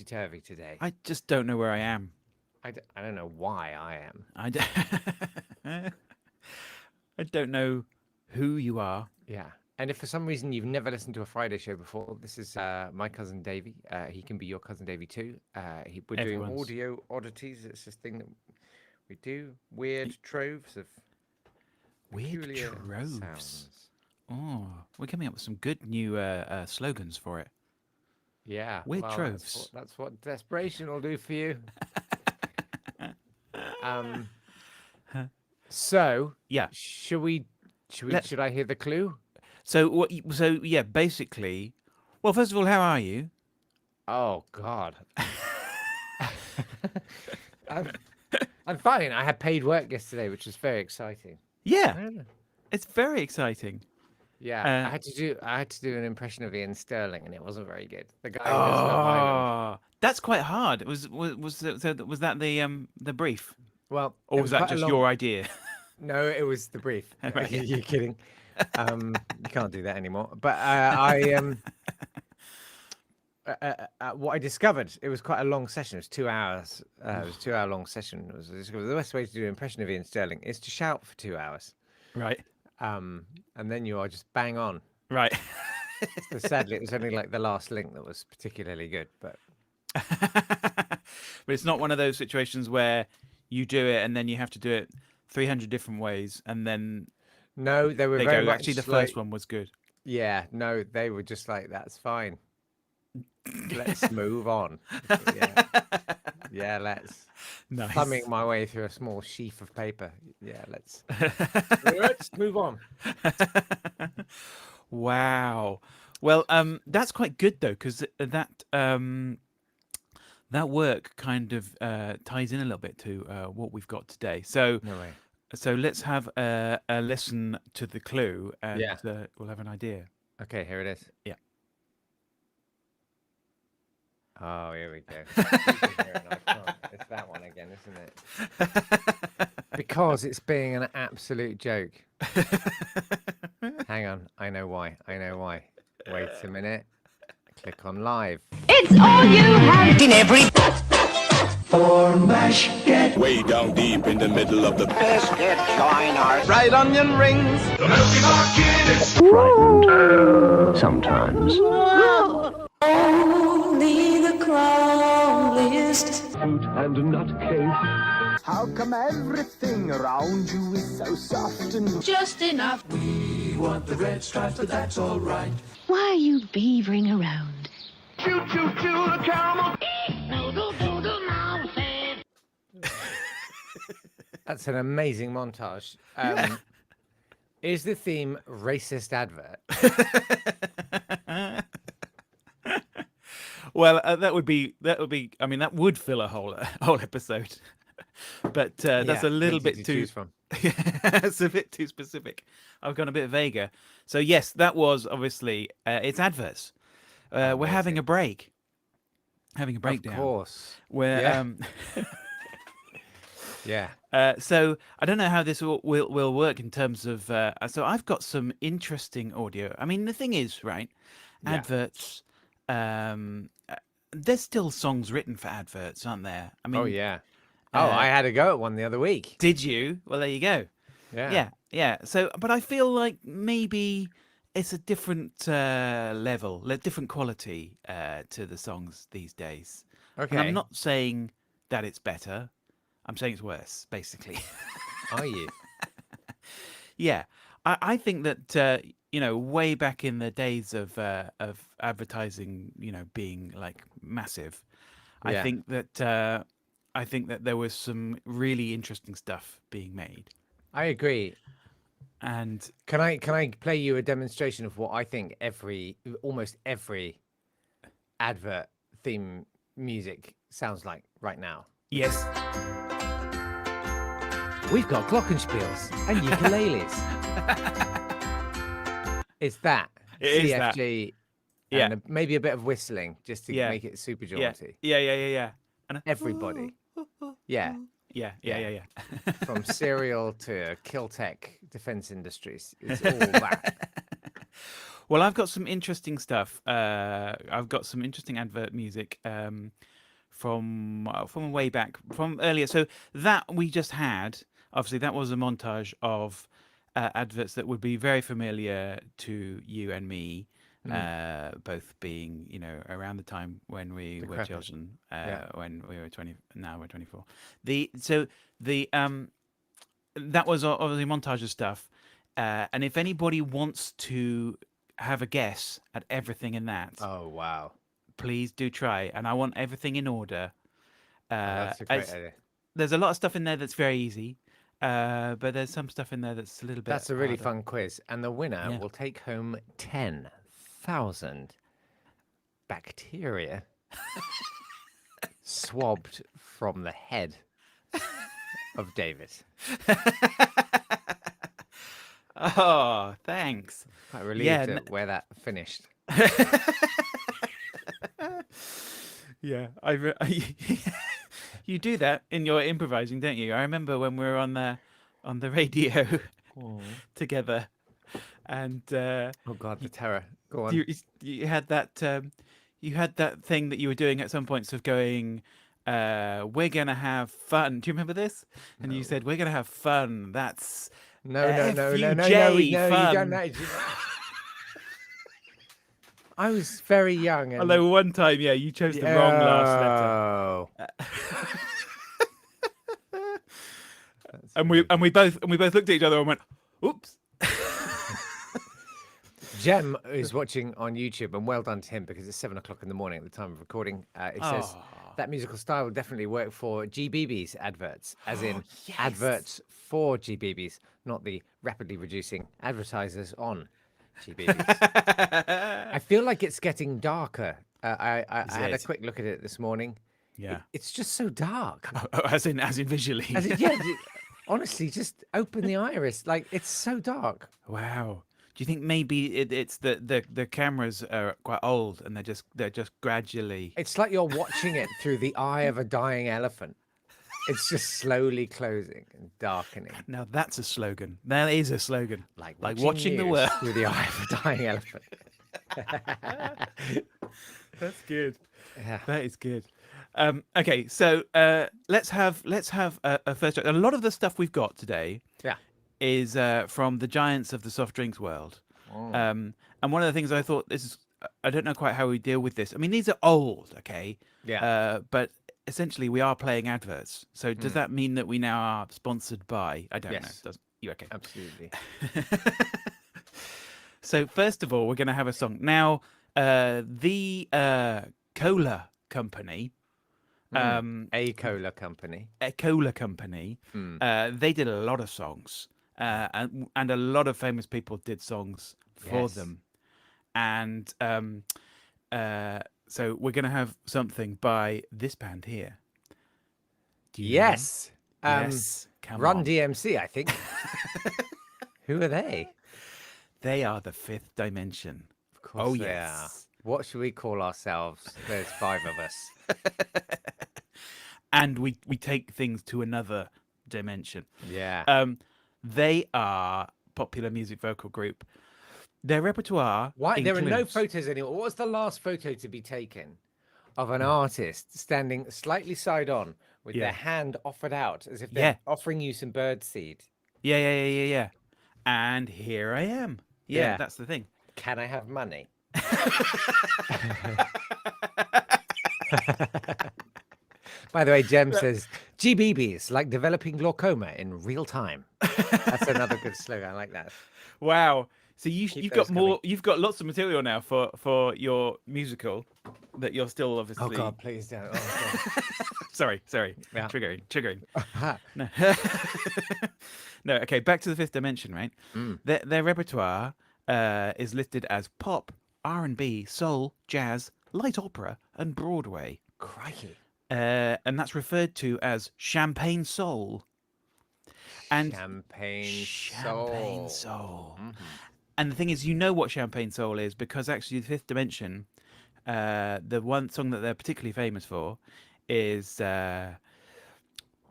topsy-turvy today. I just don't know where I am. I don't know why I am. I don't know who you are. Yeah. And if for some reason you've never listened to a Friday show before, this is my cousin Davey. He can be your cousin Davey too. We're doing audio oddities. It's this thing that we do. Weird troves of peculiar sounds. Oh, we're coming up with some good new slogans for it. Yeah. Weird troves. That's what desperation will do for you. So yeah, should I hear the clue? So yeah, basically, well, first of all, how are you? Oh God, I'm fine. I had paid work yesterday, which was very exciting. Yeah, it's very exciting. Yeah, I had to do an impression of Ian Sterling, and it wasn't very good. The guy who does Love Island. That's quite hard. Was that the brief? Well, or was that just your idea? No, it was the brief. Right. You're kidding. You can't do that anymore. But what I discovered, it was quite a long session. It was 2 hours. It was a 2 hour long session. It was the best way to do an impression of Ian Sterling is to shout for 2 hours. Right. And then you are just bang on. Right. So sadly, it was only like the last link that was particularly good. But it's not one of those situations where you do it and then you have to do it 300 different ways and then. No, they were very much actually the first one was good. Yeah, no, they were just like, that's fine. Let's move on. Yeah, let's. Nice. Thumbing my way through a small sheaf of paper. Yeah, let's move on. Wow. Well, that's quite good though, because that work kind of ties in a little bit to what we've got today. So. No way. So let's have a listen to the clue, and yeah. We'll have an idea. Okay, here it is. Yeah. Oh, here we go. It's that one again, isn't it? Because it's being an absolute joke. Hang on, I know why. Wait a minute. Click on live. It's all you have in every for mash. Get way down deep in the middle of the biscuit joiner. Fried onion rings. The Milky Market is frightened sometimes. Only the crawliest fruit and nutcase. How come everything around you is so soft and just enough? We want the red stripes, but that's all right. Why are you beavering around? Choo choo choo, the caramel. That's an amazing montage. Is the theme racist advert? Well, that would be. I mean, that would fill a whole episode. But that's a little bit too. It's a bit too specific. I've gone a bit vaguer. So yes, that was obviously it's adverts. We're having a break. Having a breakdown. Of course. Where yeah. So I don't know how this will work in terms of. So I've got some interesting audio. I mean, the thing is, right? Adverts. There's still songs written for adverts, aren't there? I mean. Oh yeah. I had a go at one the other week. Did you? Well, there you go. Yeah. So, but I feel like maybe it's a different level, a different quality to the songs these days. Okay. And I'm not saying that it's better. I'm saying it's worse, basically. Are you? Yeah. I think that, way back in the days of advertising, being like massive, I think that there was some really interesting stuff being made. I agree. And can I play you a demonstration of what I think almost every advert theme music sounds like right now? Yes. We've got glockenspiels and ukuleles. It's that. It CFG. Is that. And maybe a bit of whistling just to make it super jaunty. Yeah. And everybody. Yeah. From Serial to Kiltech Defense Industries. It's all that. Well, I've got some interesting stuff. I've got some interesting advert music from way back, from earlier. So that we just had, obviously, that was a montage of adverts that would be very familiar to you and me, both being, around the time when we were children, when we were 20. Now we're 24. That was obviously montage of stuff. And if anybody wants to have a guess at everything in that, oh wow, please do try. And I want everything in order. That's a great idea. There's a lot of stuff in there that's very easy, but there's some stuff in there that's a little bit. That's a really harder. fun quiz, and the winner will take home 10,000 bacteria swabbed from the head of David. Oh, thanks. Quite relieved at where that finished. Yeah, you do that in your improvising, don't you? I remember when we were on the radio together, and oh God, the terror! Go on. You had that thing that you were doing at some points of going, "We're gonna have fun." Do you remember this? And you said, "We're gonna have fun." That's no, you don't know. I was very young. And... Although one time, you chose the wrong last letter. And we both looked at each other and went, "Oops." Jem is watching on YouTube, and well done to him, because it's 7 o'clock in the morning at the time of recording. It says that musical style would definitely work for GBB's adverts, as in adverts for GBB's, not the rapidly reducing advertisers on GBB's. I feel like it's getting darker. I had a quick look at it this morning. Yeah, it's just so dark. As in visually. Honestly, just open the iris. Like, it's so dark. Wow. Do you think maybe it's the cameras are quite old and they're just gradually? It's like you're watching it through the eye of a dying elephant. It's just slowly closing and darkening. Now that's a slogan. That is a slogan. Like watching the world through the eye of a dying elephant. That's good. Yeah. That is good. Okay, so let's have a first. A lot of the stuff we've got today, is from the giants of the soft drinks world. And one of the things I thought I don't know quite how we deal with this. I mean, these are old, okay? Yeah. But essentially, we are playing adverts. So does that mean that we now are sponsored by? I don't know. Doesn't you? Okay. Absolutely. So first of all, we're going to have a song now. The cola company. A cola company. They did a lot of songs, and a lot of famous people did songs for them. And so we're going to have something by this band here. Yes. Yes. Run DMC, I think. Who are they? They are the Fifth Dimension. Of course they are. What should we call ourselves? There's 5 of us. And we take things to another dimension. Yeah. They are popular music vocal group. Their repertoire. Why includes... there are no photos anymore? What was the last photo to be taken of an artist standing slightly side on with their hand offered out as if they're offering you some bird seed? Yeah. And here I am. Yeah, that's the thing. Can I have money? By the way, Jem says, GBBs, like developing glaucoma in real time. That's another good slogan. I like that. Wow. So you've got more. You've got lots of material now for your musical that you're still obviously. Oh God, please don't. Oh, sorry. Yeah. Triggering. No. No. Okay. Back to the Fifth Dimension. Right. Their repertoire is listed as pop, R&B, soul, jazz, light opera, and Broadway. Crikey. And that's referred to as champagne soul. And champagne soul. Mm-hmm. And the thing is, you know what champagne soul is, because actually the Fifth Dimension, the one song that they're particularly famous for is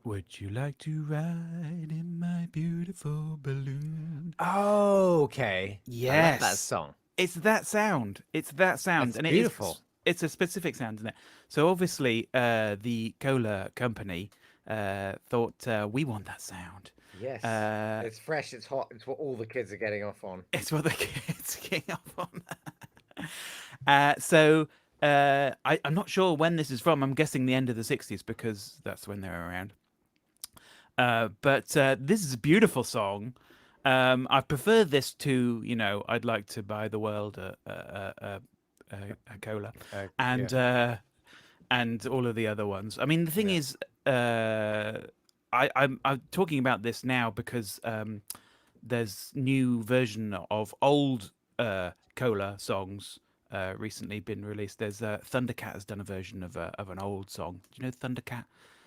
Would You Like to Ride in My Beautiful Balloon? Oh, okay. Yes. I love that song. It's that sound. It's that sound, It's and beautiful. It's a specific sound, isn't it? So obviously, the cola company thought we want that sound. Yes. It's fresh. It's hot. It's what all the kids are getting off on. It's what the kids are getting off on. So I'm not sure when this is from. I'm guessing the end of the 60s because that's when they were around. But this is a beautiful song. I prefer this to, I'd like to buy the world a cola, and all of the other ones. I mean, the thing is, I'm talking about this now because there's new version of old cola songs recently been released. There's Thundercat has done a version of an old song. Do you know Thundercat?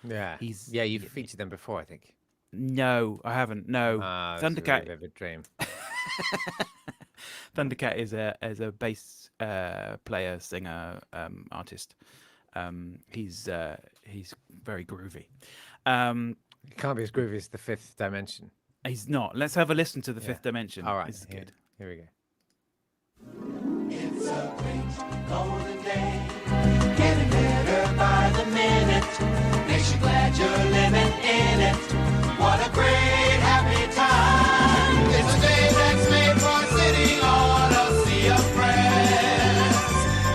Yeah. You've featured them before, I think. No, I haven't. No, Thundercat. That's a really vivid dream. Thundercat is a bass player, singer, artist. He's very groovy. It can't be as groovy as the Fifth Dimension. He's not. Let's have a listen to the Fifth Dimension. All right, this is good. Here we go. It's a great golden day, getting better by the minute. Makes you glad you're living in it. What a great happy time. It's a day that's made for sitting on a sea of friends.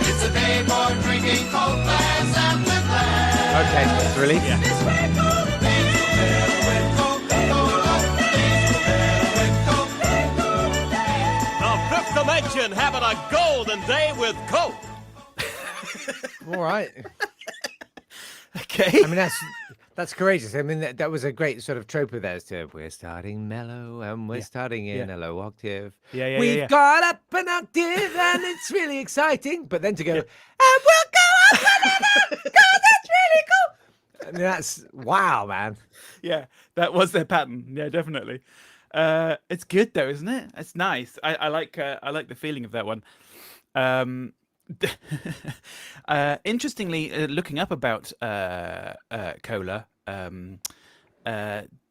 It's a day for drinking cold glass after glass. Okay, that's released. Yeah. It's great golden days for better with Coca-Cola. Days for better with Coca-Cola. The Fifth Dimension having a golden day with Coke. All right. Okay. I mean, that's courageous. I mean, that was a great sort of trope of theirs too. We're starting mellow and we're starting in a low octave. We've got up an octave and it's really exciting. But then to go, and we'll go up another, God, that's really cool. I mean, that's wow, man. Yeah, that was their pattern. Yeah, definitely. It's good though, isn't it? It's nice. I like the feeling of that one. Interestingly, looking up about cola,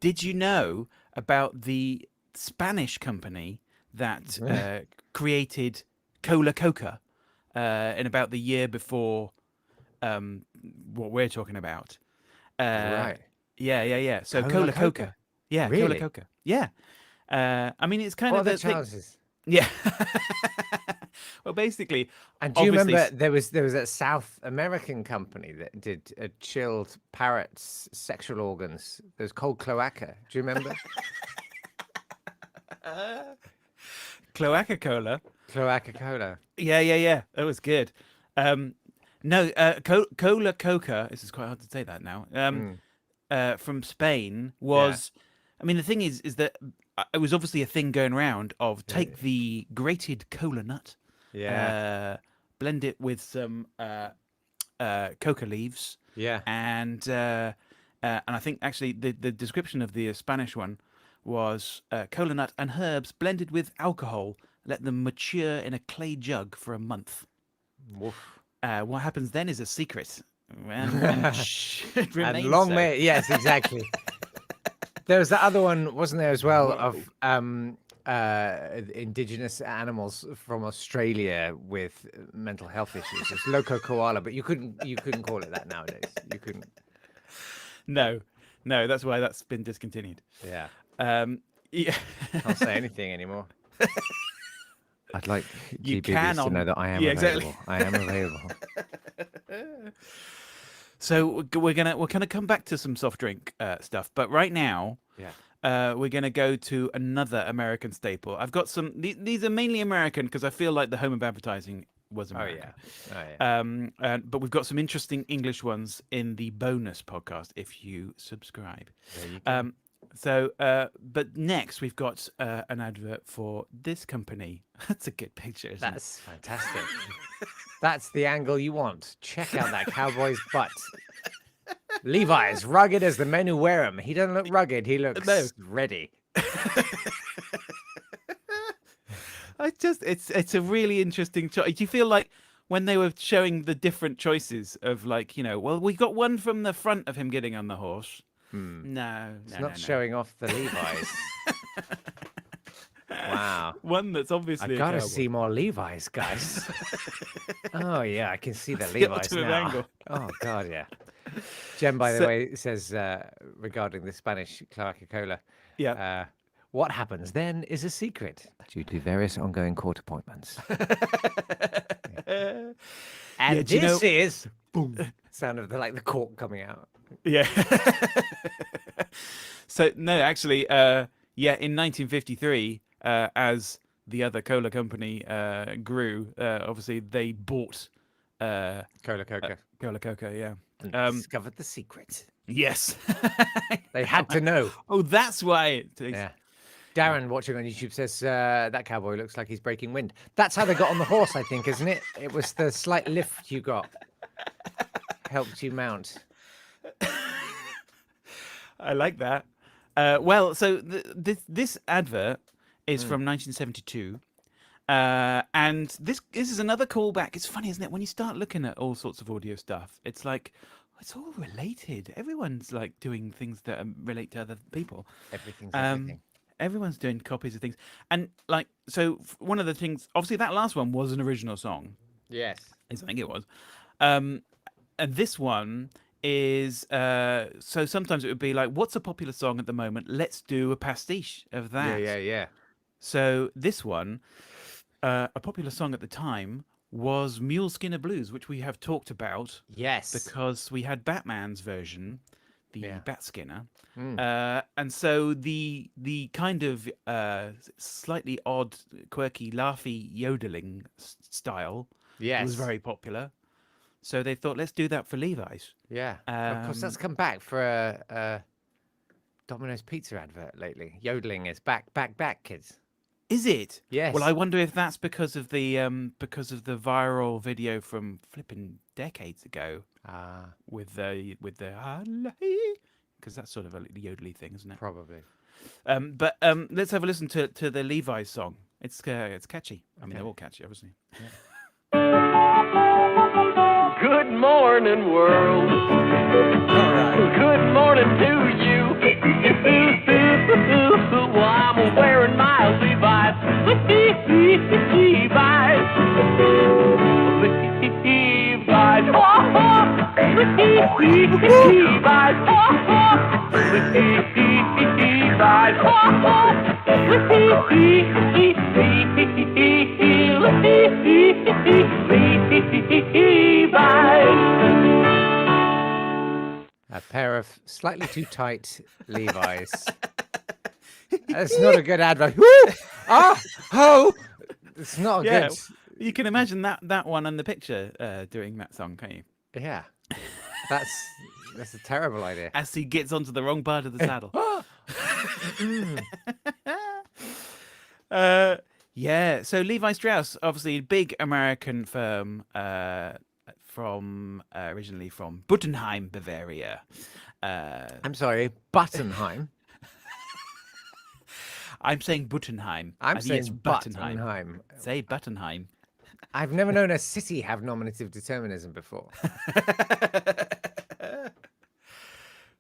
did you know about the Spanish company that created Cola Coca in about the year before what we're talking about? Right. Yeah. So Cola Coca. Yeah, Really? Cola Coca. Yeah. I mean, it's kind What of are the the chances? Yeah. Well, basically, And do you remember there was a South American company that did chilled parrots' sexual organs? It was called Cloaca. Do you remember? Cloaca Cola? Cloaca Cola. Yeah. That was good. No, Cola Coca. This is quite hard to say that now. From Spain was. I mean, the thing is that it was obviously a thing going around of take the grated cola nut, blend it with some coca leaves, and I think actually the description of the Spanish one was cola nut and herbs blended with alcohol, let them mature in a clay jug for a month. Woof. What happens then is a secret, and should remain And long so. may yes, exactly. There was the other one, wasn't there, as well, of indigenous animals from Australia with mental health issues. It's loco koala, but you couldn't call it that nowadays. You couldn't. No, that's why that's been discontinued. Yeah. Yeah. Can't say anything anymore. I'd like You GBBs can to on- know that I am Yeah, available. exactly. I am available. So we're gonna come back to some soft drink stuff, but right now, we're gonna go to another American staple. I've got some. These are mainly American because I feel like the home of advertising was American. But we've got some interesting English ones in the bonus podcast if you subscribe. There you go. But next we've got an advert for this company. That's a good picture, isn't it? That's fantastic. That's the angle you want. Check out that cowboy's butt. Levi's, rugged as the men who wear them. He doesn't look rugged. He looks ready. It's a really interesting choice. Do you feel like when they were showing the different choices of well, we got one from the front of him getting on the horse. No, It's not showing off the Levi's. Wow. One that's obviously I've got to see more Levi's, guys. Oh, yeah, I can see the Levi's now. Angle. Oh, God, yeah. Jem, by the way, says regarding the Spanish Coca-Cola, what happens then is a secret due to various ongoing court appointments. And this is boom, sound of the cork coming out. Yeah. So no, actually, in 1953, as the other cola company grew, obviously they bought Cola Coca. Cola Coca, yeah. And discovered the secret. Yes. They had to know. Oh, that's why it takes... Yeah. Darren, watching on YouTube, says that cowboy looks like he's breaking wind. That's how they got on the horse, I think, isn't it? It was the slight lift you got. Helped you mount. I like that. Well, so this advert is from 1972. And this is another callback. It's funny, isn't it? When you start looking at all sorts of audio stuff, it's like, it's all related. Everyone's like doing things that relate to other people. Everything's everything. Everyone's doing copies of things. And like, so one of the things, obviously that last one was an original song. Yes. I think it was. And this one is, so sometimes it would be like, what's a popular song at the moment? Let's do a pastiche of that. Yeah. So this one, a popular song at the time was Mule Skinner Blues, which we have talked about. Yes. Because we had Batman's version, the Bat Skinner. Mm. And so the kind of slightly odd, quirky, laughy yodeling style was very popular. So they thought, let's do that for Levi's. Yeah. Of course, that's come back for a Domino's Pizza advert lately. Yodeling is back, kids. Is it? Yes. Well, I wonder if that's because of the viral video from flipping decades ago. With the because that's sort of a yodely thing, isn't it? Probably. But let's have a listen to the Levi's song. It's catchy. I mean, they're all catchy, obviously. Yeah. Good morning, world. All right. Good morning to you. Well, I'm wearing my Levi's. Levi's. A pair of slightly too tight Levi's. That's not a good advert. Woo! It's not good. You can imagine that one in the picture doing that song, can't you? Yeah. That's a terrible idea. As he gets onto the wrong part of the saddle. Yeah, so Levi Strauss, obviously a big American firm originally from Buttenheim, Bavaria. I'm sorry, Buttenheim. I'm saying Buttenheim. I'm saying Buttenheim. Say Buttenheim. I've never known a city have nominative determinism before.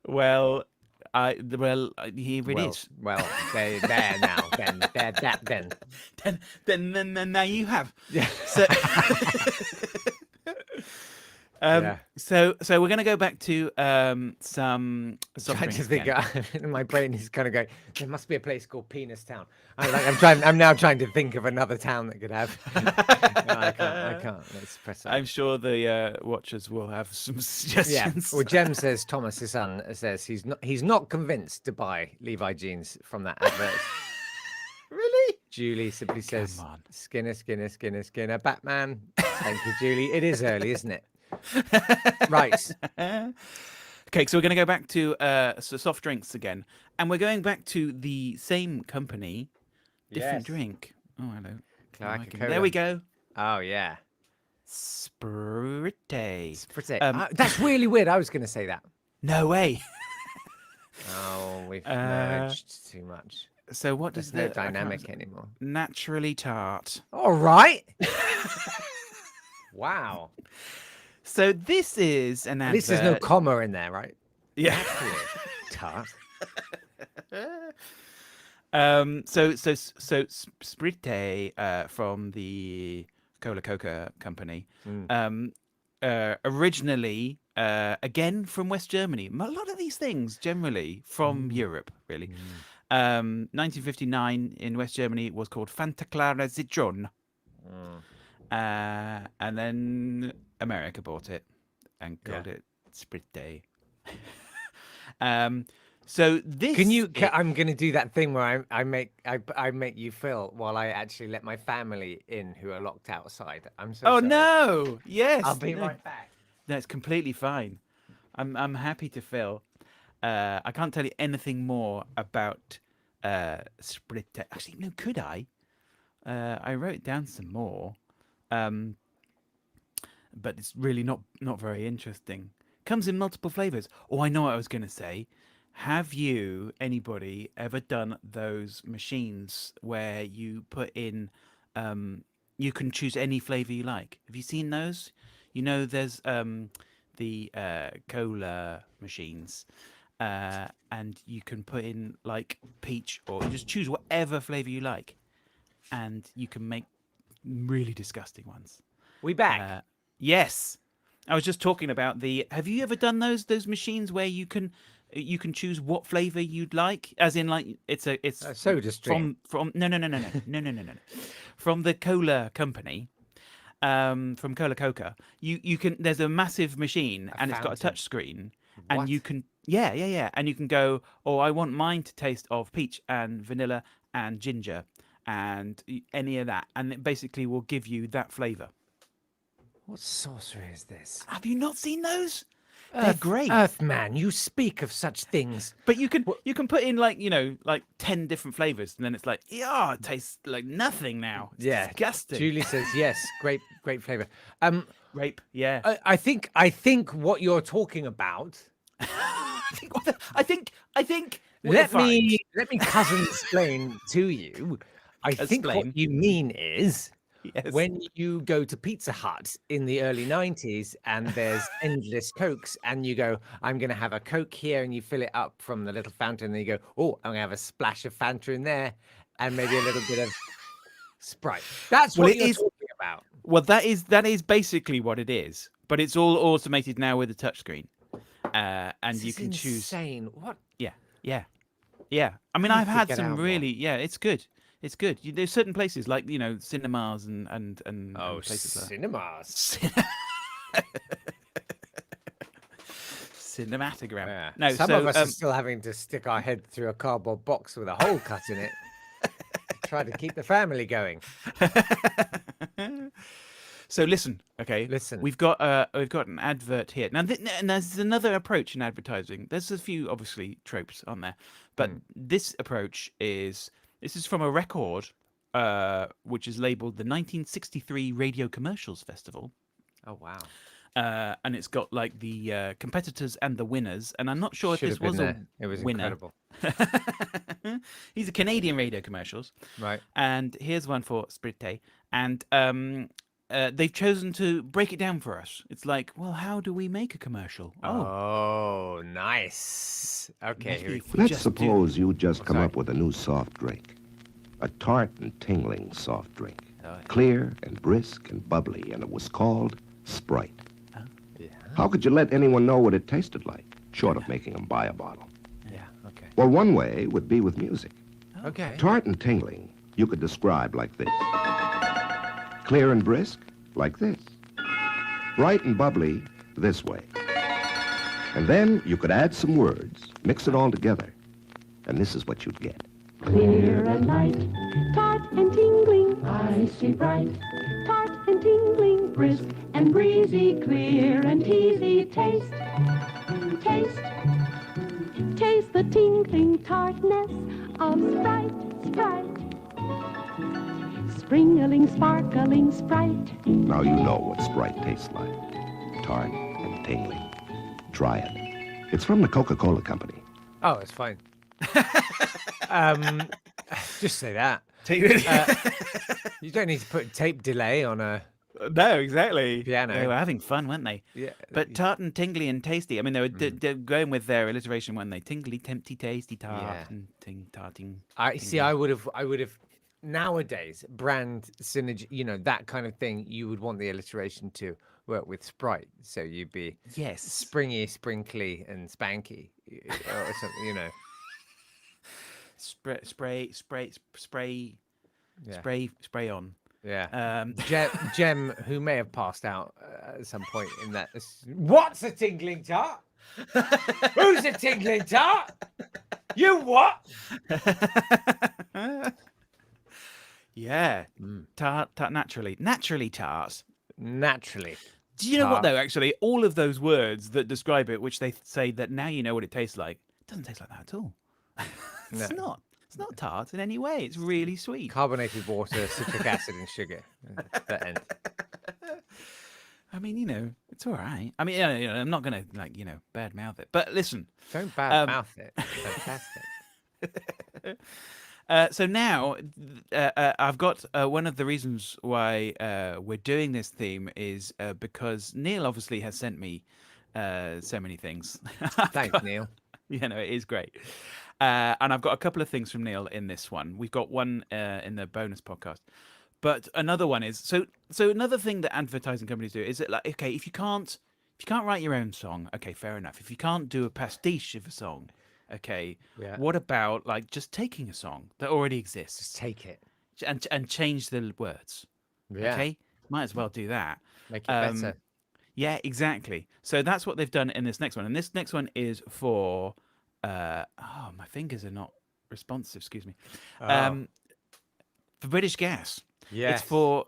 Well, here it is. Well, there now, then now you have. Yeah. So we're going to go back to some soft trying drinks to think. again. My brain is kind of going. There must be a place called Penis Town. I'm now trying to think of another town that could have. No, I can't. Let's press on. I'm sure the watchers will have some suggestions. Yeah. Well, Jem says Thomas, his son, says he's not convinced to buy Levi jeans from that advert. Really? Julie simply says, Skinner, Batman. Thank you, Julie. It is early, isn't it? Right. Okay, so we're going to go back to soft drinks again. And we're going back to the same company, different drink. Oh, hello. There we go. Oh, yeah. Sprite. That's really weird. I was going to say that. No way. Oh, we've merged too much. So what does no dynamic anymore? Naturally tart. All right. Wow. So this is an advert. At least there's no comma in there, right? Yeah. Tart. So Sprite from the Coca company, originally again from West Germany. A lot of these things generally from Europe, really. 1959 in West Germany was called Fanta Clara Citron, and then America bought it and called it Sprite. So this I'm going to do that thing where I make you fill while I actually let my family in who are locked outside. I'm so sorry. No! Yes, I'll be right back. No, it's completely fine. I'm happy to fill. I can't tell you anything more about Sprite. Actually, no, could I? I wrote down some more, but it's really not very interesting. Comes in multiple flavors. Oh, I know what I was going to say. Have anybody ever done those machines where you put in, you can choose any flavor you like? Have you seen those? You know, there's the cola machines, and you can put in like peach, or you just choose whatever flavor you like, and you can make really disgusting ones. We back? Yes. I was just talking about have you ever done those machines where you can choose what flavor you'd like, as in like it's a soda stream from no from the cola company, from Coca. You can, there's a massive machine and it's got a touch screen, and you can and you can go, oh, I want mine to taste of peach and vanilla and ginger and any of that, and it basically will give you that flavor. What sorcery is this? Have you not seen those? They're great. Earthman, you speak of such things. But you can put in like 10 different flavors, and then it's like, yeah, it tastes like nothing now. It's disgusting. Julie says yes, great flavor. Grape, yeah. I think what you're talking about. I think. Let me cousin explain to you. I think what you mean is. Yes. When you go to Pizza Hut in the early 90s and there's endless Cokes, and you go, I'm going to have a Coke here, and you fill it up from the little fountain, and you go, oh, I'm going to have a splash of Fanta in there and maybe a little bit of Sprite. That's what you're talking about. Well, that is basically what it is, but it's all automated now with a touchscreen. And this you can insane. choose. Insane. What? Yeah. I mean, I've had some really, it's good. It's good. There's certain places like cinemas and places like cinemas. Cinematogram. Yeah. No, some of us are still having to stick our head through a cardboard box with a hole cut in it. Try to keep the family going. So listen, okay. Listen. We've got an advert here. Now, and there's another approach in advertising. There's a few obviously tropes on there, but this approach is. This is from a record, which is labeled the 1963 Radio Commercials Festival. Oh, wow. And it's got like the competitors and the winners. And I'm not sure if this was a winner. It was incredible. These are Canadian radio commercials. Right. And here's one for Sprite. And they've chosen to break it down for us. It's like, well, how do we make a commercial? Oh, nice. Okay. Let's suppose you just come up with a new soft drink. A tart and tingling soft drink. Clear and brisk and bubbly, and it was called Sprite. Yeah. How could you let anyone know what it tasted like, short of making them buy a bottle? Yeah, okay. Well, one way would be with music. Okay. Tart and tingling, you could describe like this. Clear and brisk, like this. Bright and bubbly, this way. And then you could add some words, mix it all together, and this is what you'd get. Clear and light, tart and tingling, icy bright, tart and tingling, brisk and breezy, clear and easy. Taste, taste, taste the tingling tartness of Sprite. Springling, sparkling Sprite. Now you know what Sprite tastes like. Tart and tingling. Try it. It's from the Coca-Cola Company. Oh, it's fine. Just say that. You You don't need to put tape delay on a No, exactly. Piano. They were having fun, weren't they? Yeah. But tart and tingly and tasty. I mean, they were going with their alliteration, weren't they? Tingly, tempty, tasty, tart, and tarting. I see. I would have. Nowadays, brand synergy, that kind of thing. You would want the alliteration to work with Sprite, so you'd be springy, sprinkly, and spanky, or something. Spray on. Yeah. Jem, who may have passed out at some point in that. What's a tingling tart? Who's a tingling tart? You what? Yeah. Tart, naturally tarts. Naturally. Do you know what though? Actually, all of those words that describe it, which they say that now you know what it tastes like, it doesn't taste like that at all. It's not. It's not tart in any way. It's really sweet. Carbonated water, citric acid, and sugar. That end. I mean, it's all right. I mean, I'm not gonna bad mouth it. But listen, don't bad mouth it. Fantastic. So now I've got one of the reasons why we're doing this theme is because Neil obviously has sent me so many things. Thanks, Neil. It is great. And I've got a couple of things from Neil in this one. We've got one in the bonus podcast. But another one is so another thing that advertising companies do is that, like, okay, if you can't write your own song, okay, fair enough. If you can't do a pastiche of a song, okay, what about like just taking a song that already exists, just take it and change the words? Okay, might as well do that. Make it better. Yeah, exactly. So that's what they've done in this next one, and this next one is for my fingers are not responsive. Excuse me. For British Gas. Yes. It's for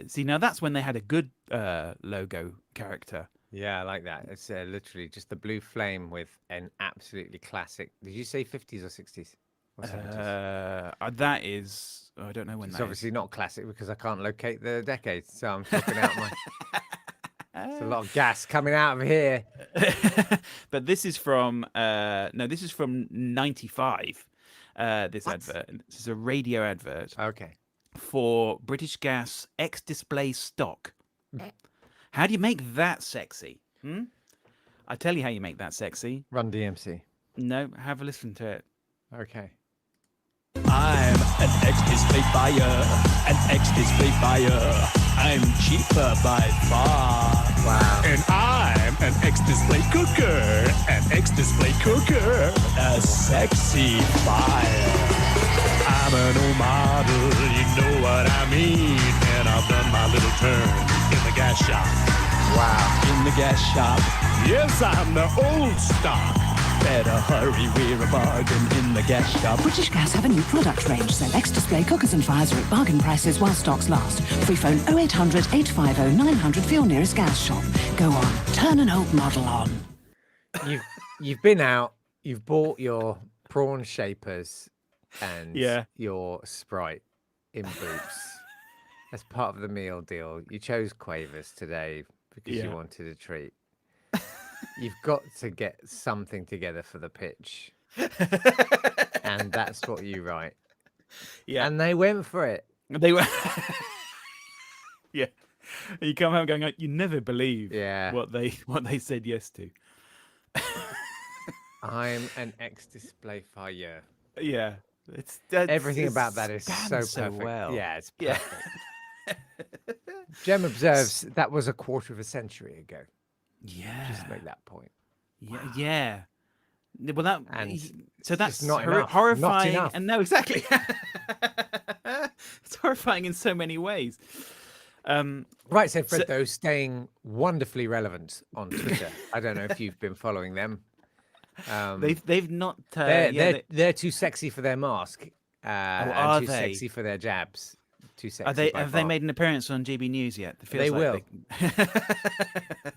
see, now that's when they had a good logo character. Yeah, I like that. It's literally just the blue flame with an absolutely classic. Did you say 50s or 60s? That is, I don't know when. It's obviously not classic because I can't locate the decades, so I'm talking out my. There's a lot of gas coming out of here. But this is from this is from 95. This advert. This is a radio advert. Okay. For British Gas X-Display stock. How do you make that sexy? I tell you how you make that sexy. Run DMC. No, have a listen to it. Okay. I'm an X-Display buyer, an X-Display buyer. I'm cheaper by far. Wow. And I'm an X-Display cooker, an X-Display cooker, a sexy buyer. I'm an old model, you know what I mean. And I've done my little turn in the gas shop. Wow. In the gas shop. Yes, I'm the old stock. Better hurry, we're a bargain in the gas shop. British Gas have a new product range, so X-Display cookers and fires are at bargain prices while stocks last. Free phone 0800 850 900 for your nearest gas shop. Go on, turn an old model on. You've been out, you've bought your prawn shapers and your Sprite in Boots as part of the meal deal. You chose Quavers today because you wanted a treat. You've got to get something together for the pitch. And that's what you write. Yeah. And they went for it. They were. Yeah. You come home going, you never believe what they said yes to. I'm an X-Display fire. Yeah. Everything about that is so perfect. Well. Yeah, it's perfect. Jem observes that was a quarter of a century ago. Yeah. Just make that point. Yeah. Wow. Yeah. Well, that's not horrifying. Not enough. And no, exactly. It's horrifying in so many ways. Right, so Fred, though, staying wonderfully relevant on Twitter. I don't know if you've been following them. They've not. They're too sexy for their mask. Are too they? Sexy for their jabs. Too sexy. Have they made an appearance on GB News yet? They will.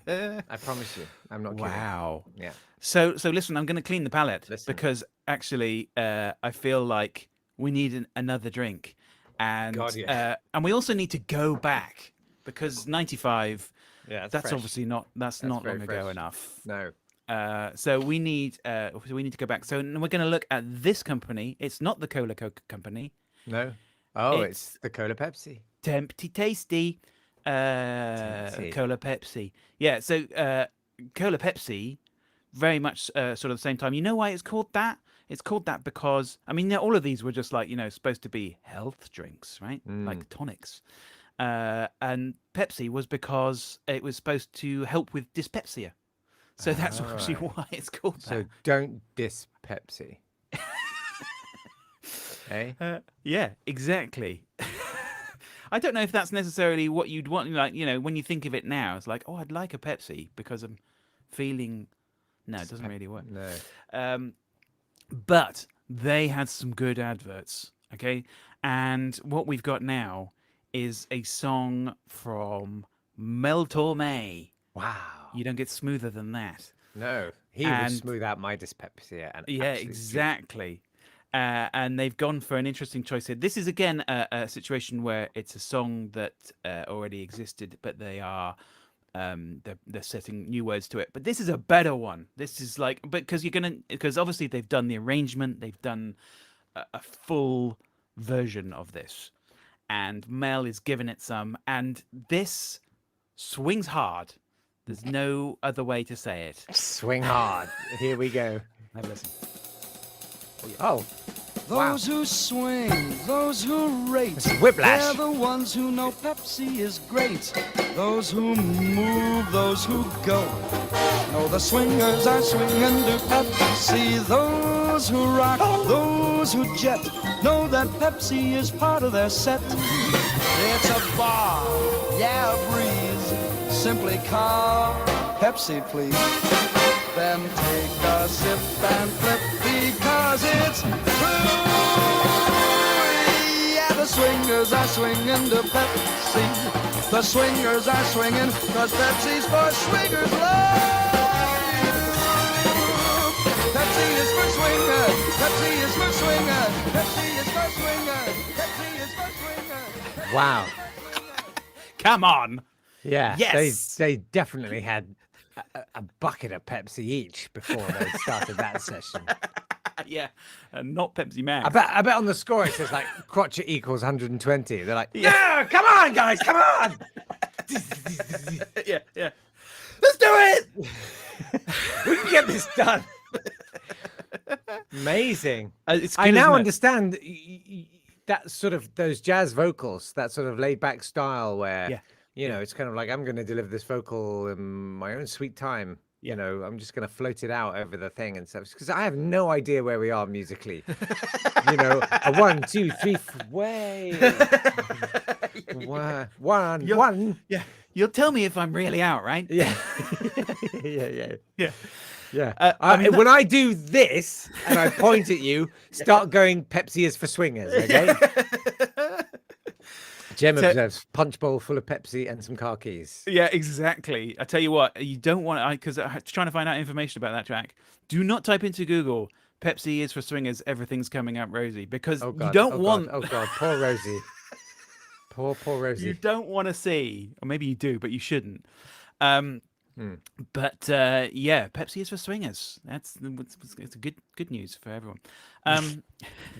I promise you. I'm not kidding. Wow. Yeah. So listen, I'm going to clean the palate because actually I feel like we need another drink, and and we also need to go back because 95. Yeah, that's fresh. Obviously not. That's not long ago enough. No. So we need to go back. So we're going to look at this company. It's not the Cola Coke company. No. Oh, it's the Cola Pepsi. Tempty Tasty. Cola Pepsi. Yeah, so Cola Pepsi, very much sort of the same time. You know why it's called that? It's called that because, I mean, all of these were just like, supposed to be health drinks, right? Like tonics. And Pepsi was because it was supposed to help with dyspepsia. So that's actually why it's called that. So don't diss Pepsi. Hey? Yeah, exactly. I don't know if that's necessarily what you'd want. Like, when you think of it now, it's like, oh, I'd like a Pepsi because I'm feeling. No, it doesn't really work. No. But they had some good adverts, okay? And what we've got now is a song from Mel Torme. Wow. You don't get smoother than that. No, he would smooth out my dyspepsia. And yeah, exactly. And they've gone for an interesting choice here. This is, again, a situation where it's a song that already existed, but they are... they're setting new words to it, but this is a better one. This is like, because obviously they've done the arrangement, they've done a full version of this, and Mel is giving it some, and this swings hard. There's no other way to say it. Swing hard. Here we go. Have a listen. Oh. Those who swing, those who rate, whiplash. They're the ones who know Pepsi is great. Those who move, those who go. No, the swingers are swinging to Pepsi. Those who rock, those who jet, know that Pepsi is part of their set. It's a bar, yeah, a breeze. Simply call Pepsi, please. Then take a sip and flip because it's true. Yeah, the swingers are swinging to Pepsi. The swingers are swinging because Pepsi's for swingers like you. Pepsi is for swingers. Pepsi is for swingers. Pepsi is for swingers. Pepsi is for swingers. Wow. Come on. Yeah. Yes. They definitely had a bucket of Pepsi each before they started that session. Yeah, not Pepsi Man. I bet on the score it says like crotchet equals 120. They're like, yeah, come on, guys, come on. yeah. Let's do it. We can get this done. Amazing. It's good, I now isn't it? understand that sort of those jazz vocals, that sort of laid back style where, it's kind of like, I'm going to deliver this vocal in my own sweet time. I'm just going to float it out over the thing and stuff because I have no idea where we are musically. A 1, 2, 3, way. One. Yeah. You'll tell me if I'm really out, right? Yeah. Yeah. When I do this and I point at you, start going Pepsi is for swingers, okay? Jem observes punch bowl full of Pepsi and some car keys. Yeah, exactly. I tell you what, you don't want to, because I'm trying to find out information about that track. Do not type into Google Pepsi is for swingers, everything's coming up rosy, because you don't want. Oh God, poor Rosie. Poor Rosie. You don't want to see, or maybe you do, but you shouldn't. But yeah, Pepsi is for swingers. It's a good news for everyone.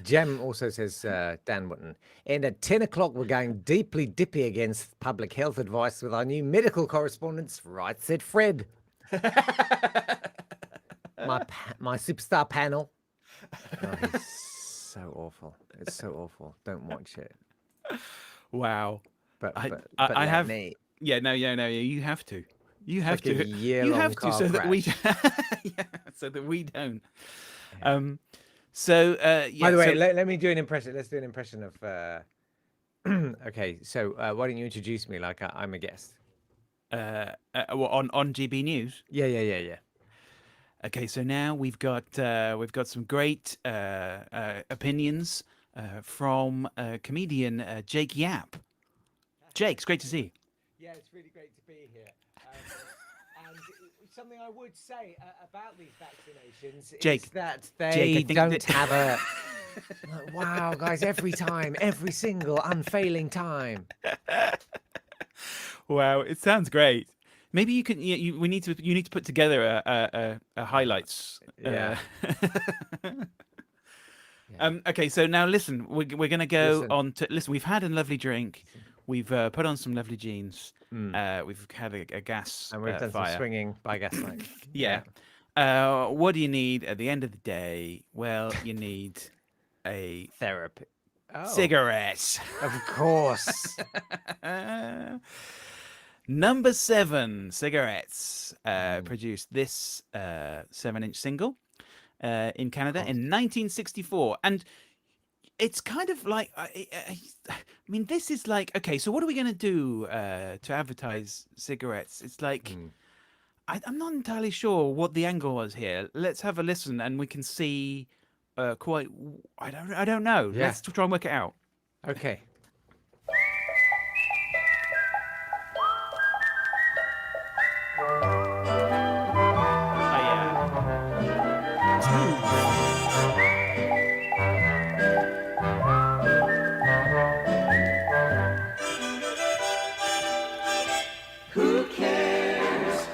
Jem also says, Dan Wotton, and at 10 o'clock we're going deeply dippy against public health advice with our new medical correspondents, right said Fred. my superstar panel. Oh, he's so awful. It's so awful. Don't watch it. Wow. But I have. Me. Yeah, no. You have to. You have like to. You have to, so that we. So that we don't. So yeah. By the way, let me do an impression. Let's do an impression of. Okay, so why don't you introduce me like I'm a guest? On GB News. Yeah. Okay, so now we've got some great opinions from comedian Jake Yap. Jake, it's great to see you. Yeah, it's really great to be here. And something I would say about these vaccinations Jake, is that they don't have a... Wow, guys, every single unfailing time. Wow, it sounds great. Maybe you can. You need to put together a highlights. Yeah. Okay, so now listen. We're going to go on to listen. We've had a lovely drink. We've put on some lovely jeans. We've had a gas and we've done fire. some swinging by gaslight. Yeah. What do you need at the end of the day? Well, you need a therapy. Cigarette. Of course. Number 7 Cigarettes produced this 7-inch single in Canada in 1964. And it's kind of like, I mean, this is like, okay, so what are we going to do to advertise cigarettes? It's like, I'm not entirely sure what the angle was here. Let's have a listen and we can see quite, I don't know. Yeah. Let's try and work it out. Okay. Who cares?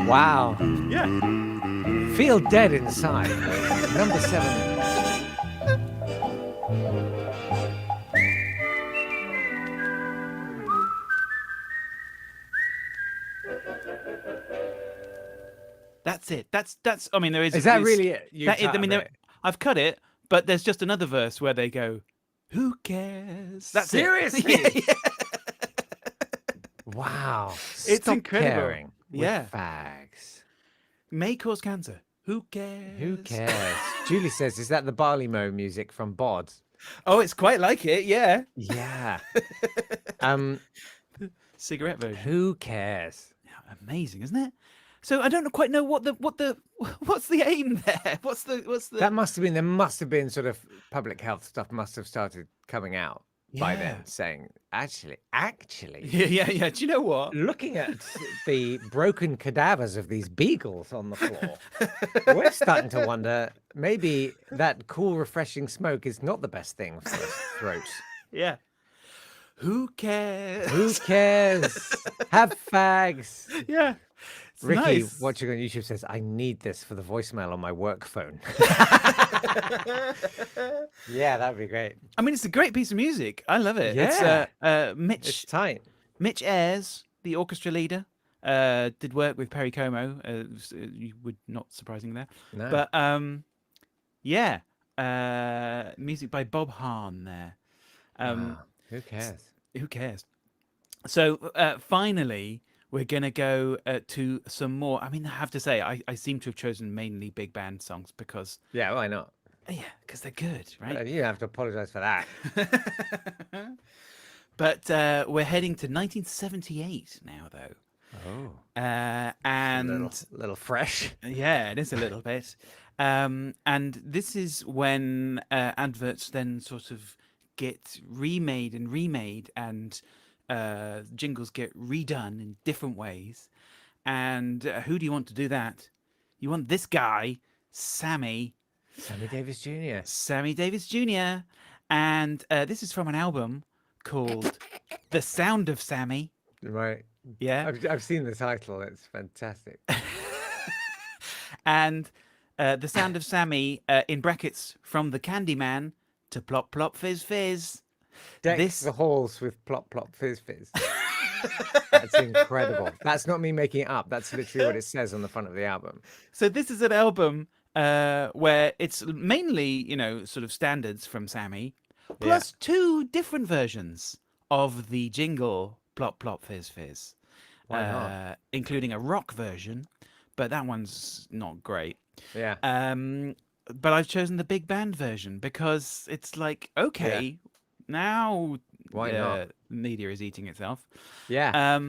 Wow. Yeah. Feel dead inside. Number 7. That's it. That's. I mean, there is. Is that really it? I mean, I've cut it, but there's just another verse where they go, "Who cares?" That's Seriously? it. Yeah. Wow. It's Stop incredible. caring with Yeah. fags. May cause cancer. Who cares? Who cares? Julie says, is that the Barley Mow music from Bod? Oh, it's quite like it. Yeah. Yeah. Cigarette version. Who cares? Amazing, isn't it? So I don't quite know what's the aim there. What's the There must have been sort of public health stuff must have started coming out by then, saying actually yeah. Do you know what? looking at the broken cadavers of these beagles on the floor, we're starting to wonder maybe that cool refreshing smoke is not the best thing for the throat. Yeah. Who cares? Who cares? Have fags. Yeah. It's Ricky, nice. watching on YouTube, says, I need this for the voicemail on my work phone. Yeah, that'd be great. I mean, it's a great piece of music. I love it. Yeah. It's It's tight. Mitch Ayres, the orchestra leader, did work with Perry Como. You would not surprising there. No. But yeah, music by Bob Hahn there. Who cares? Who cares? So finally, we're going to go to some more. I mean, I have to say, I seem to have chosen mainly big band songs because... Yeah, why not? Yeah, because they're good, right? You have to apologize for that. But we're heading to 1978 now, though. Oh. And... A little fresh. Yeah, it is a little bit. And this is when adverts then sort of get remade and jingles get redone in different ways. And who do you want to do that? You want this guy, Sammy Davis Jr. Sammy Davis Jr. And this is from an album called The Sound of Sammy. Right. Yeah. I've seen the title. It's fantastic. And The Sound of Sammy, in brackets, from the Candyman to Plop Plop Fizz Fizz. Deck the halls with Plop Plop Fizz Fizz. That's incredible. That's not me making it up. That's literally what it says on the front of the album. So this is an album where it's mainly, sort of standards from Sammy, plus 2 different versions of the jingle Plop Plop Fizz Fizz. Why not? Including a rock version, but that one's not great. Yeah. But I've chosen the big band version because it's like, okay, now why not? Media is eating itself. Yeah.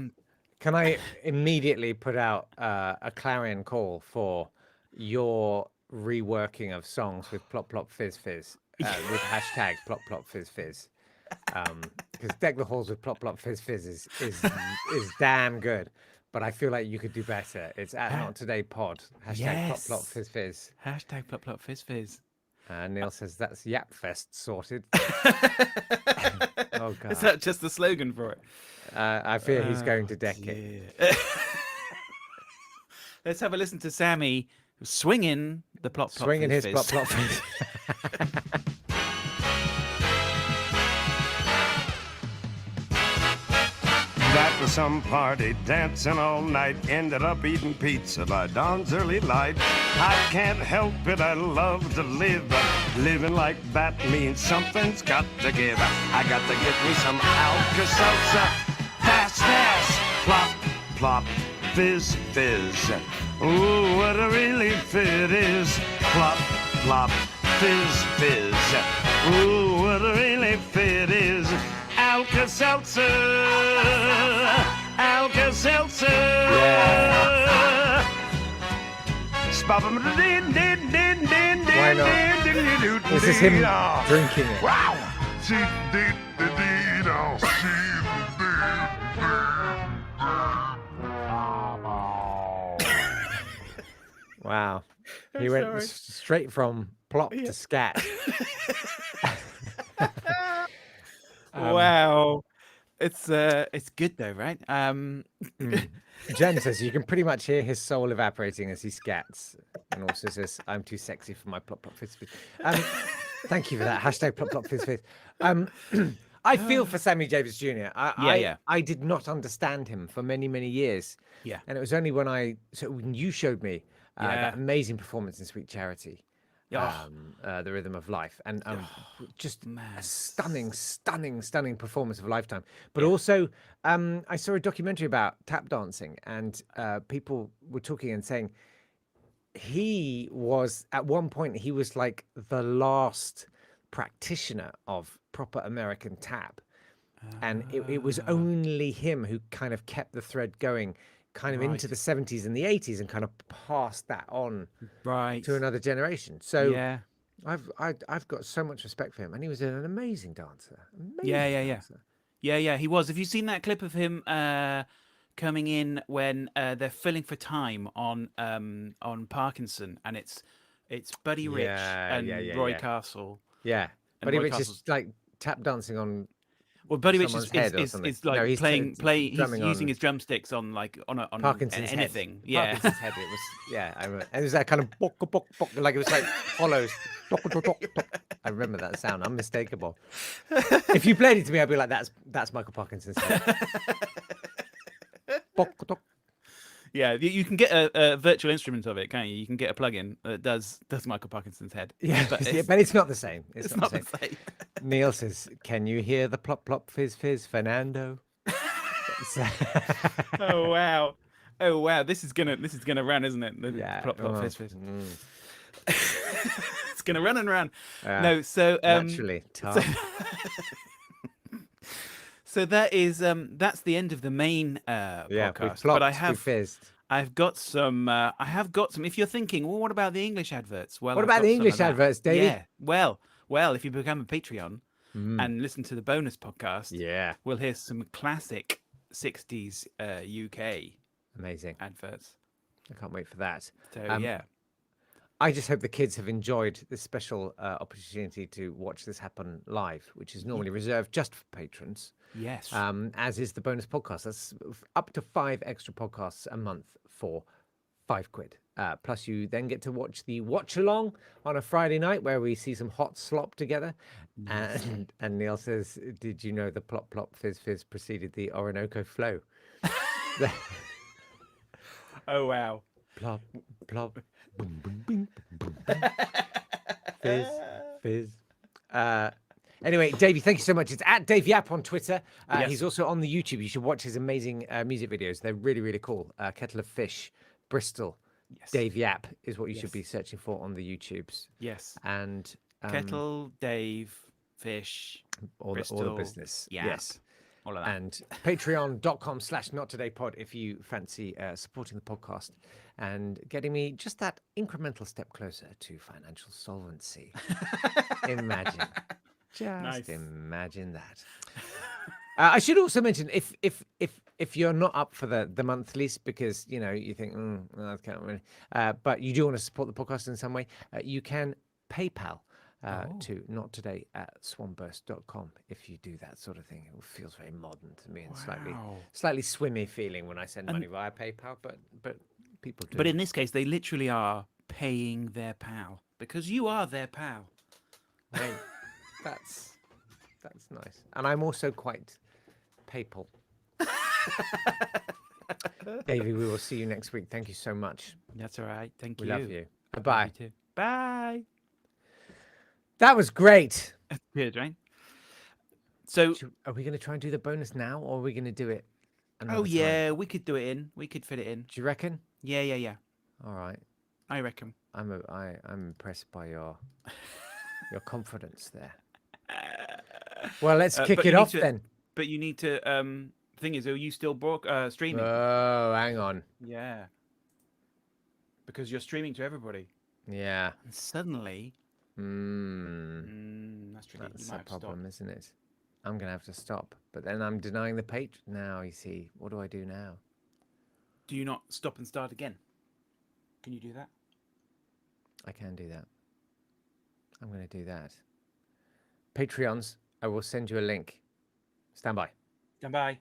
Can I immediately put out a clarion call for your reworking of songs with Plop Plop Fizz Fizz with hashtag Plop Plop Fizz Fizz? Because Deck the Halls with Plop Plop Fizz Fizz is damn good. But I feel like you could do better. It's at Not Today Pod. Hashtag Plop Plop Fizz Fizz. Hashtag Plop Plop Fizz Fizz. Neil says that's Yap Fest sorted. Oh God! Is that just the slogan for it? I fear he's going to deck it. Let's have a listen to Sammy swinging the Plop Plop swinging Fizz his Fizz. Plop Plop Fizz. to some party, dancing all night, ended up eating pizza by dawn's early light. I can't help it, I love to live, but living like that means something's got to give. I got to get me some Alka-Seltzer, fast, fast, plop, plop, fizz, fizz. Ooh, what a relief it is, plop, plop, fizz, fizz. Ooh, what a relief it is. Alka-Seltzer, Alka-Seltzer. Yeah. Why not? This is him drinking it. Wow. He went straight from plop to scat. Wow. It's good though, right? Jen says you can pretty much hear his soul evaporating as he scats, and also says, "I'm too sexy for my plop plop fizz fizz." Thank you for that hashtag plop plop fizz fizz. I feel for Sammy Davis Jr. I did not understand him for many years. Yeah, and it was only when you showed me that amazing performance in Sweet Charity. The Rhythm of Life, and just a stunning performance of a lifetime. But also, I saw a documentary about tap dancing, and people were talking and saying he was at one point he was like the last practitioner of proper American tap, and it was only him who kind of kept the thread going. Kind of into the 70s and the 80s, and kind of passed that on to another generation. So I've got so much respect for him, and he was an amazing dancer. Yeah. He was. Have you seen that clip of him coming in when they're filling for time on Parkinson, and it's Buddy Rich and Roy Castle. Yeah, Buddy Rich is like tap dancing on. Well, Buddy Rich is like he's he's using his drumsticks on Parkinson's anything. Head. Yeah, Parkinson's head. It was and it was that kind of like it was like hollows. I remember that sound, unmistakable. If you played it to me, I'd be like, "That's Michael Parkinson's head." Yeah, you can get a virtual instrument of it, can't you? You can get a plugin that does Michael Parkinson's head. Yeah, but it's not the same. It's not the same. Neil says, "Can you hear the plop plop fizz fizz, Fernando?" Oh wow! This is gonna run, isn't it? The plop plop fizz fizz. It's gonna run and run. No, so naturally. So that is that's the end of the main podcast. But I've got some. If you're thinking, well, what about the English adverts? Well, what about the English adverts, Davey? Yeah. Well, if you become a Patreon and listen to the bonus podcast, we'll hear some classic 60s UK amazing adverts. I can't wait for that. So I just hope the kids have enjoyed this special opportunity to watch this happen live, which is normally reserved just for patrons. Yes. As is the bonus podcast. That's up to 5 extra podcasts a month for £5. Plus, you then get to watch the watch along on a Friday night where we see some hot slop together. And Neil says, "Did you know the plop plop fizz fizz preceded the Orinoco flow?" Oh wow! Plop plop. Boom, boom, boom, boom, boom. Fizz, fizz. Anyway, Davey, thank you so much. It's at Dave Yap on Twitter. He's also on the YouTube. You should watch his amazing music videos. They're really cool. Kettle of Fish, Bristol. Dave Yap is what you should be searching for on the YouTubes. Yes. And Kettle, Dave, Fish, all the business. Yap. Yes. All of that. And patreon.com/nottodaypod if you fancy supporting the podcast and getting me just that incremental step closer to financial solvency. Imagine. Just imagine that. I should also mention if you're not up for the monthlies because you think I can't really, but you do want to support the podcast in some way, you can PayPal to nottoday@swanburst.com if you do that sort of thing. It feels very modern to me and slightly swimmy feeling when I send money via PayPal, but people do. But in this case, they literally are paying their pal because you are their pal. Right. That's nice. And I'm also quite papal. Davey, we will see you next week. Thank you so much. That's all right. Thank We you. love you. Bye-bye. Love you too. Bye. That was great. That's good, right? So, are we going to try and do the bonus now, or are we going to do it another oh yeah, time? we could do it in. We could fit it in. Do you reckon? Yeah. All right. I reckon. I'm impressed by your confidence there. Well, let's kick it off then. But you need to. Thing is, are you still streaming? Oh, hang on. Yeah. Because you're streaming to everybody. Yeah. And suddenly. That's tricky. That's a problem, isn't it? I'm gonna have to stop. But then I'm denying the patron. Now you see. What do I do now? Do you not stop and start again? Can you do that? I can do that. I'm gonna do that. Patreons, I will send you a link. Stand by. Stand by.